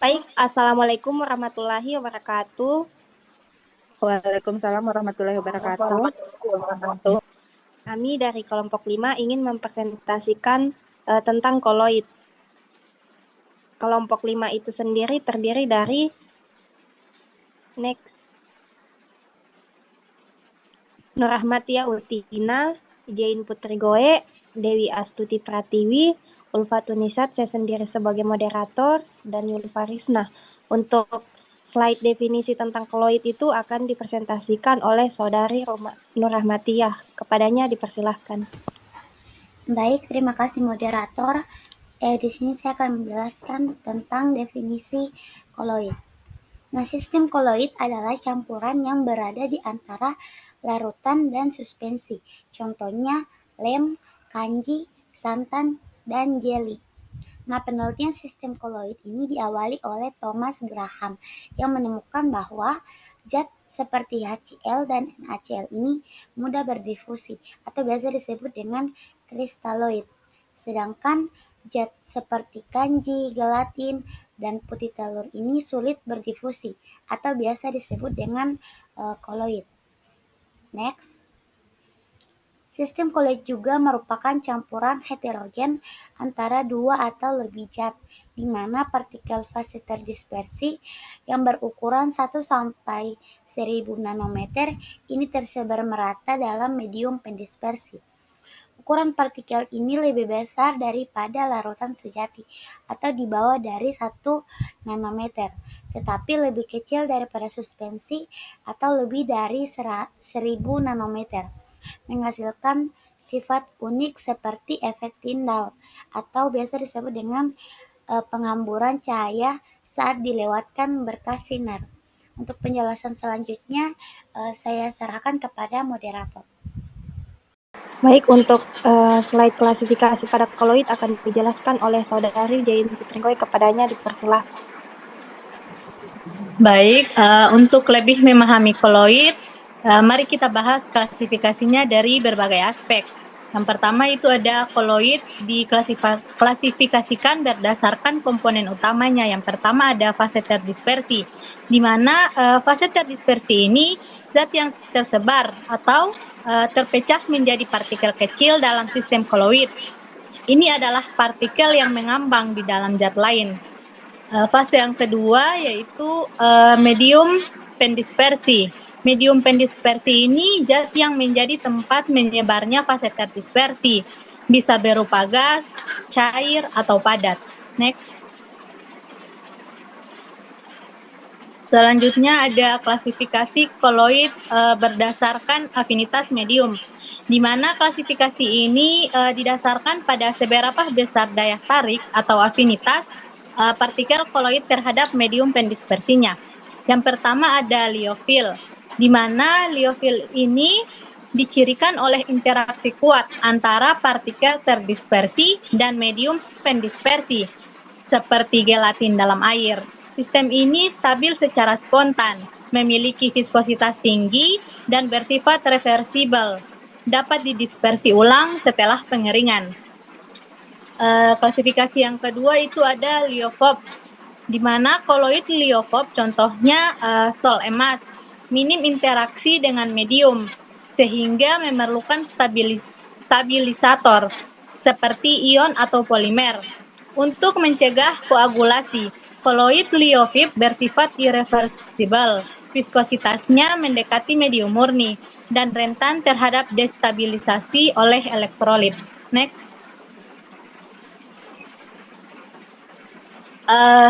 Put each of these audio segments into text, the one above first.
Baik, Assalamualaikum warahmatullahi wabarakatuh. Waalaikumsalam warahmatullahi wabarakatuh. Kami dari kelompok 5 ingin mempresentasikan tentang koloid. Kelompok 5 itu sendiri terdiri dari Nurrahmatia Utina, Jain Putri Goe, Dewi Astuti Pratiwi, Ulfa Tunisat, saya sendiri sebagai moderator, dan Yulfa Risna. Untuk slide definisi tentang koloid itu akan dipresentasikan oleh Saudari Nurrahmatia. Kepadanya dipersilahkan. Baik, terima kasih moderator. Di sini saya akan menjelaskan tentang definisi koloid. Nah, sistem koloid adalah campuran yang berada di antara larutan dan suspensi. Contohnya lem, kanji, santan, dan jelly. Nah, penelitian sistem koloid ini diawali oleh Thomas Graham yang menemukan bahwa zat seperti HCl dan NaCl ini mudah berdifusi atau biasa disebut dengan kristaloid. Sedangkan zat seperti kanji, gelatin, dan putih telur ini sulit berdifusi atau biasa disebut dengan koloid. Next. Sistem koloid juga merupakan campuran heterogen antara dua atau lebih zat, di mana partikel fase terdispersi yang berukuran 1 sampai 1000 nanometer ini tersebar merata dalam medium pendispersi. Ukuran partikel ini lebih besar daripada larutan sejati atau di bawah dari 1 nanometer, tetapi lebih kecil daripada suspensi atau lebih dari 1000 nanometer, menghasilkan sifat unik seperti efek Tyndall atau biasa disebut dengan penghamburan cahaya saat dilewatkan berkas sinar. Untuk penjelasan selanjutnya saya serahkan kepada moderator. Baik, untuk slide klasifikasi pada koloid akan dijelaskan oleh Saudari Jain Putri Goe. Kepadanya dipersilahkan. Baik, untuk lebih memahami koloid, mari kita bahas klasifikasinya dari berbagai aspek. Yang pertama itu ada koloid diklasifikasikan berdasarkan komponen utamanya. Yang pertama ada fase terdispersi, di mana fase terdispersi ini zat yang tersebar atau terpecah menjadi partikel kecil dalam sistem koloid. Ini adalah partikel yang mengambang di dalam zat lain. Fase yang kedua yaitu medium pendispersi. Medium pendispersi ini zat yang menjadi tempat menyebarnya fase terdispersi. Bisa berupa gas, cair, atau padat. Next. Selanjutnya ada klasifikasi koloid berdasarkan afinitas medium, di mana klasifikasi ini didasarkan pada seberapa besar daya tarik atau afinitas partikel koloid terhadap medium pendispersinya. Yang pertama ada liofil, di mana liofil ini dicirikan oleh interaksi kuat antara partikel terdispersi dan medium pendispersi, seperti gelatin dalam air. Sistem ini stabil secara spontan, memiliki viskositas tinggi, dan bersifat reversibel. Dapat didispersi ulang setelah pengeringan. Klasifikasi yang kedua itu ada liofob, di mana koloid liofob contohnya sol emas, minim interaksi dengan medium, sehingga memerlukan stabilisator seperti ion atau polimer. Untuk mencegah koagulasi, koloid liofib bersifat irreversibel, viskositasnya mendekati medium murni, dan rentan terhadap destabilisasi oleh elektrolit. Next.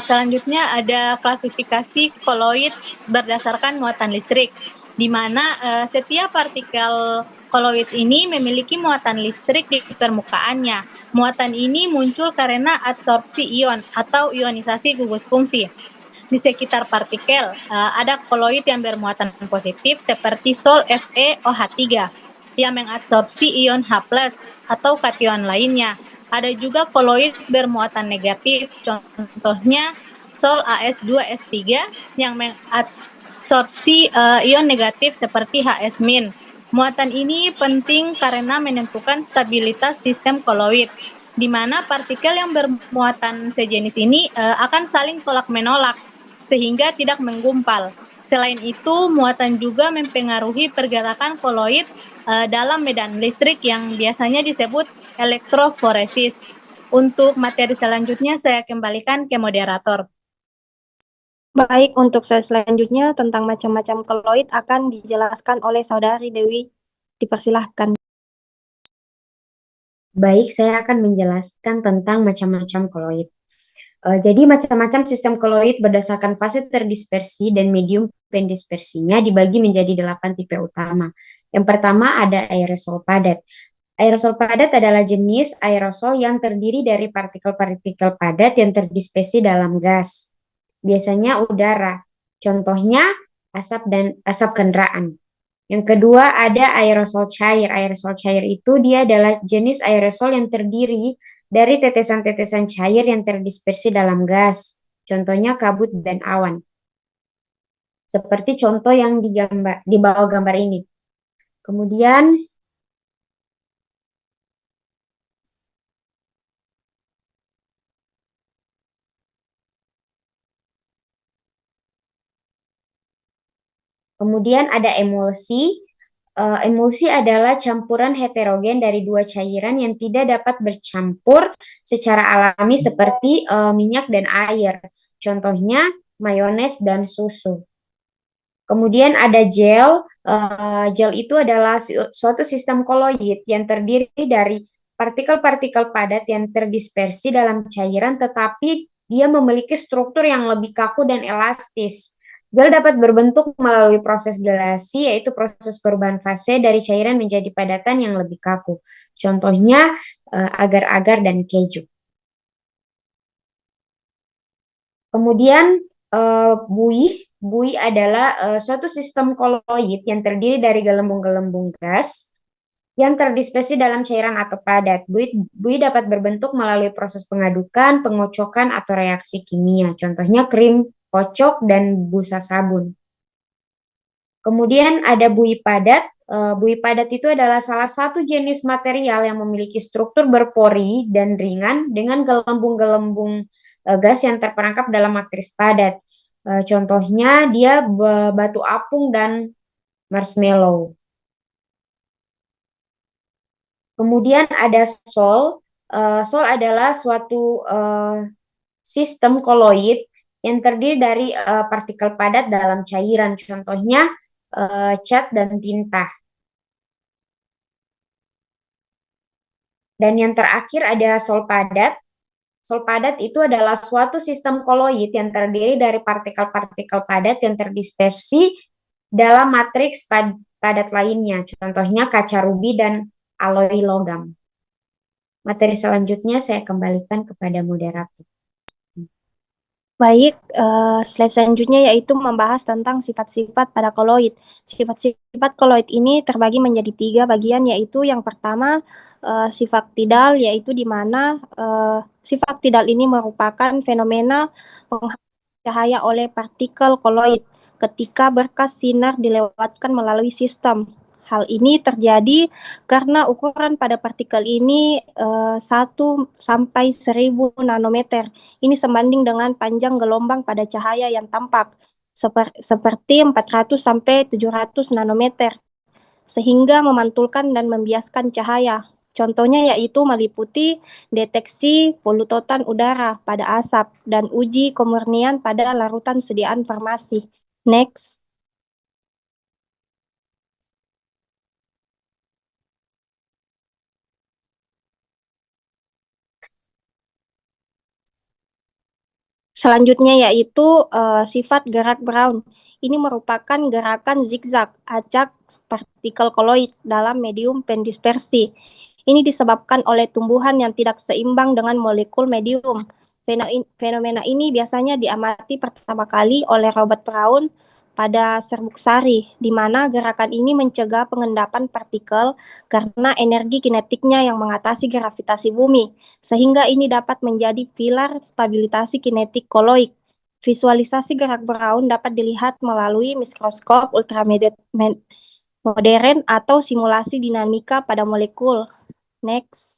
Selanjutnya ada klasifikasi koloid berdasarkan muatan listrik, di mana setiap partikel koloid ini memiliki muatan listrik di permukaannya. Muatan ini muncul karena adsorpsi ion atau ionisasi gugus fungsi. Di sekitar partikel ada koloid yang bermuatan positif seperti Sol FeOH3 yang mengabsorpsi ion H+ atau kation lainnya. Ada juga koloid bermuatan negatif, contohnya Sol As2S3 yang mengabsorpsi ion negatif seperti Hs-. Muatan ini penting karena menentukan stabilitas sistem koloid. di mana partikel yang bermuatan sejenis ini akan saling tolak-menolak, sehingga tidak menggumpal. Selain itu, muatan juga mempengaruhi pergerakan koloid dalam medan listrik yang biasanya disebut elektroforesis. Untuk materi selanjutnya, saya kembalikan ke moderator. Baik, untuk slide selanjutnya tentang macam-macam koloid akan dijelaskan oleh Saudari Dewi. Dipersilahkan. Baik, saya akan menjelaskan tentang macam-macam koloid. Jadi macam-macam sistem koloid berdasarkan fase terdispersi dan medium pendispersinya dibagi menjadi 8 tipe utama. Yang pertama ada aerosol padat. Aerosol padat adalah jenis aerosol yang terdiri dari partikel-partikel padat yang terdispersi dalam gas. Biasanya udara. Contohnya asap kendaraan. Yang kedua ada aerosol cair. Aerosol cair itu dia adalah jenis aerosol yang terdiri dari tetesan-tetesan cair yang terdispersi dalam gas. Contohnya kabut dan awan. Seperti contoh yang di bawah gambar ini. Kemudian ada emulsi. Emulsi adalah campuran heterogen dari dua cairan yang tidak dapat bercampur secara alami seperti minyak dan air. Contohnya mayones dan susu. Kemudian ada gel. Gel itu adalah suatu sistem koloid yang terdiri dari partikel-partikel padat yang terdispersi dalam cairan tetapi dia memiliki struktur yang lebih kaku dan elastis. Gel dapat berbentuk melalui proses gelasi, yaitu proses perubahan fase dari cairan menjadi padatan yang lebih kaku. Contohnya agar-agar dan keju. Kemudian buih. Buih adalah suatu sistem koloid yang terdiri dari gelembung-gelembung gas yang terdispersi dalam cairan atau padat. Buih dapat berbentuk melalui proses pengadukan, pengocokan, atau reaksi kimia. Contohnya krim kocok dan busa sabun. Kemudian ada buih padat. Buih padat itu adalah salah satu jenis material yang memiliki struktur berpori dan ringan dengan gelembung-gelembung gas yang terperangkap dalam matris padat. Contohnya dia batu apung dan marshmallow. Kemudian ada sol. Sol adalah suatu sistem koloid yang terdiri dari partikel padat dalam cairan. Contohnya cat dan tinta. Dan yang terakhir ada sol padat. Sol padat itu adalah suatu sistem koloid yang terdiri dari partikel-partikel padat yang terdispersi dalam matriks padat lainnya. Contohnya kaca rubi dan alloy logam. Materi selanjutnya saya kembalikan kepada moderator. Baik, slide selanjutnya yaitu membahas tentang sifat-sifat pada koloid. Sifat-sifat koloid ini terbagi menjadi 3 bagian, yaitu yang pertama sifat tidal, yaitu di mana sifat tidal ini merupakan fenomena penghalang cahaya oleh partikel koloid ketika berkas sinar dilewatkan melalui sistem. Hal ini terjadi karena ukuran pada partikel ini 1 sampai 1000 nanometer. Ini sebanding dengan panjang gelombang pada cahaya yang tampak, seperti 400 sampai 700 nanometer, sehingga memantulkan dan membiaskan cahaya. Contohnya yaitu meliputi deteksi polutan udara pada asap dan uji kemurnian pada larutan sediaan farmasi. Next. Selanjutnya yaitu sifat gerak Brown. Ini merupakan gerakan zigzag acak partikel koloid dalam medium pendispersi. Ini disebabkan oleh tumbuhan yang tidak seimbang dengan molekul medium. Fenomena ini biasanya diamati pertama kali oleh Robert Brown pada serbuk sari, di mana gerakan ini mencegah pengendapan partikel karena energi kinetiknya yang mengatasi gravitasi bumi, sehingga ini dapat menjadi pilar stabilisasi kinetik koloid. Visualisasi gerak Brown dapat dilihat melalui mikroskop ultramodern atau simulasi dinamika pada molekul. Next.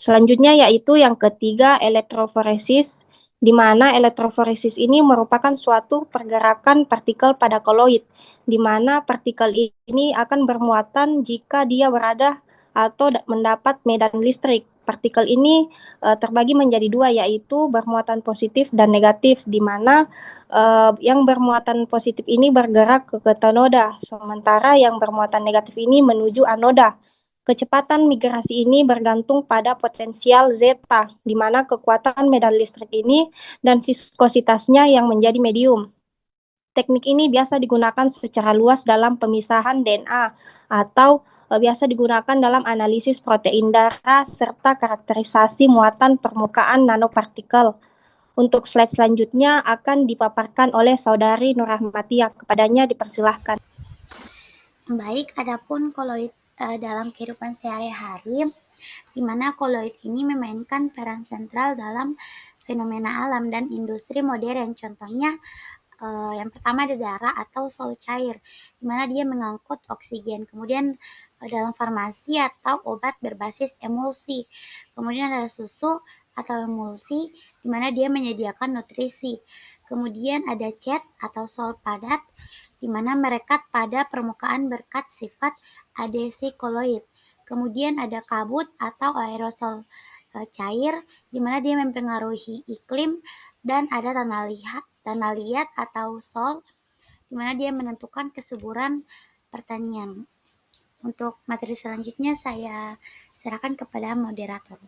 Selanjutnya yaitu yang ketiga elektroforesis, di mana elektroforesis ini merupakan suatu pergerakan partikel pada koloid, di mana partikel ini akan bermuatan jika dia berada atau mendapat medan listrik. Partikel ini terbagi menjadi dua, yaitu bermuatan positif dan negatif, di mana yang bermuatan positif ini bergerak ke katonoda, sementara yang bermuatan negatif ini menuju anoda. Kecepatan migrasi ini bergantung pada potensial zeta, di mana kekuatan medan listrik ini dan viskositasnya yang menjadi medium. Teknik ini biasa digunakan secara luas dalam pemisahan DNA atau biasa digunakan dalam analisis protein darah serta karakterisasi muatan permukaan nanopartikel. Untuk slide selanjutnya akan dipaparkan oleh Saudari Nurrahmatia. Kepadanya dipersilahkan. Baik, adapun koloid dalam kehidupan sehari-hari, di mana koloid ini memainkan peran sentral dalam fenomena alam dan industri modern. Contohnya, yang pertama ada darah atau sol cair, di mana dia mengangkut oksigen. Kemudian dalam farmasi atau obat berbasis emulsi. Kemudian ada susu atau emulsi, di mana dia menyediakan nutrisi. Kemudian ada cat atau sol padat, di mana merekat pada permukaan berkat sifat adhesi koloid. Kemudian ada kabut atau aerosol cair, di mana dia mempengaruhi iklim, dan ada tanah liat atau sol, di mana dia menentukan kesuburan pertanian. Untuk materi selanjutnya saya serahkan kepada moderator.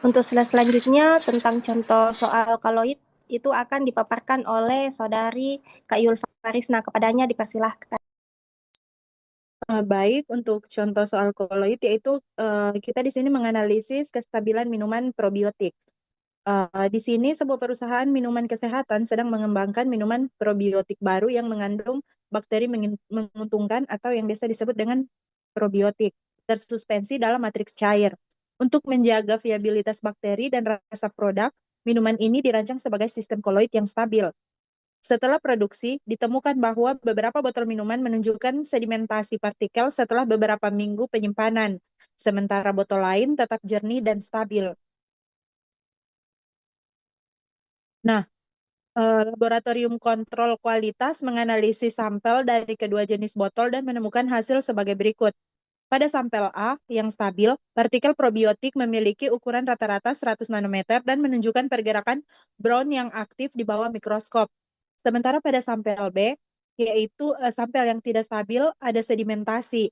Untuk slide selanjutnya tentang contoh soal koloid itu akan dipaparkan oleh Saudari Kak Yulfarisna. Kepadanya dipersilahkan. Baik, untuk contoh soal koloid yaitu kita di sini menganalisis kestabilan minuman probiotik. Di sini sebuah perusahaan minuman kesehatan sedang mengembangkan minuman probiotik baru yang mengandung bakteri menguntungkan atau yang biasa disebut dengan probiotik, tersuspensi dalam matriks cair. Untuk menjaga viabilitas bakteri dan rasa produk, minuman ini dirancang sebagai sistem koloid yang stabil. Setelah produksi, ditemukan bahwa beberapa botol minuman menunjukkan sedimentasi partikel setelah beberapa minggu penyimpanan, sementara botol lain tetap jernih dan stabil. Nah, laboratorium kontrol kualitas menganalisis sampel dari kedua jenis botol dan menemukan hasil sebagai berikut. Pada sampel A yang stabil, partikel probiotik memiliki ukuran rata-rata 100 nanometer dan menunjukkan pergerakan brown yang aktif di bawah mikroskop. Sementara pada sampel B, yaitu sampel yang tidak stabil, ada sedimentasi.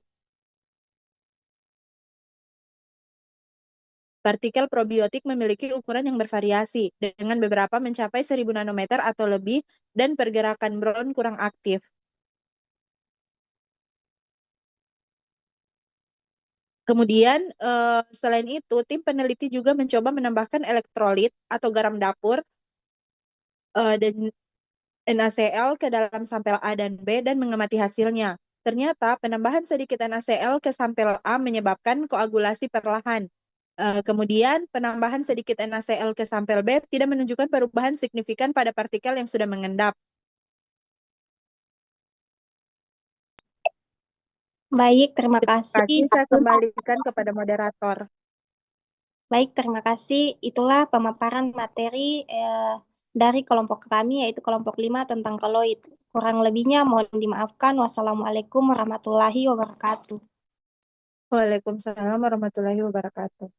Partikel probiotik memiliki ukuran yang bervariasi, dengan beberapa mencapai 1000 nanometer atau lebih, dan pergerakan brown kurang aktif. Kemudian, selain itu, tim peneliti juga mencoba menambahkan elektrolit atau garam dapur dan NaCl ke dalam sampel A dan B dan mengamati hasilnya. Ternyata, penambahan sedikit NaCl ke sampel A menyebabkan koagulasi perlahan. Kemudian, penambahan sedikit NaCl ke sampel B tidak menunjukkan perubahan signifikan pada partikel yang sudah mengendap. Baik, terima Terima kasih. kasih, saya kembalikan kepada moderator. Baik, terima kasih. Itulah pemaparan materi dari kelompok kami, yaitu kelompok 5 tentang koloid. Kurang lebihnya mohon dimaafkan. Wassalamualaikum warahmatullahi wabarakatuh. Waalaikumsalam warahmatullahi wabarakatuh.